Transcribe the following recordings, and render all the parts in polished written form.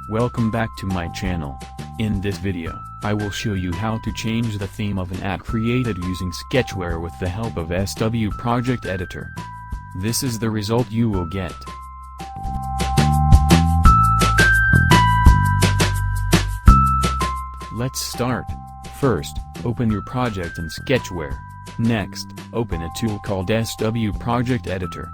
Welcome back to my channel. In this video, I will show you how to change the theme of an app created using Sketchware with the help of SW Project Editor. This is the result you will get. Let's start. First, open your project in Sketchware. Next, open a tool called SW Project Editor.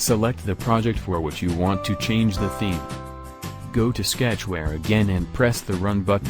Select the project for which you want to change the theme. Go to Sketchware again and press the Run button.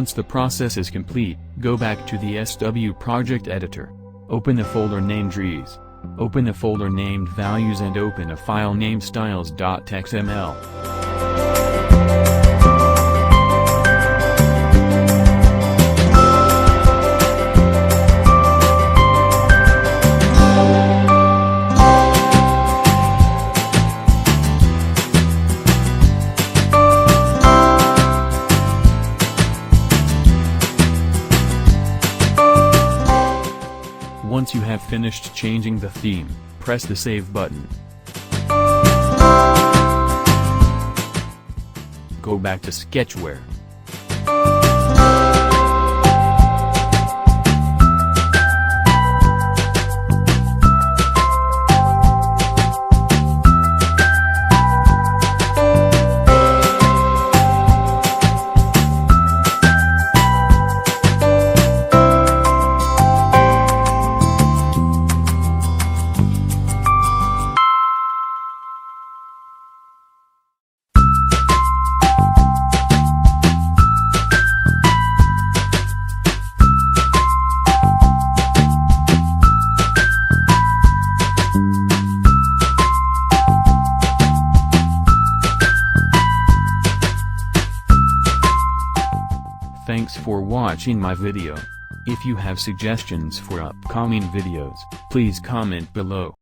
Once the process is complete, go back to the SW Project Editor. Open a folder named Trees. Open a folder named Values and open a file named styles.xml. Once you have finished changing the theme, press the Save button. Go back to Sketchware. Thanks for watching my video. If you have suggestions for upcoming videos, please comment below.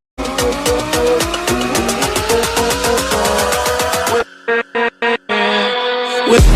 With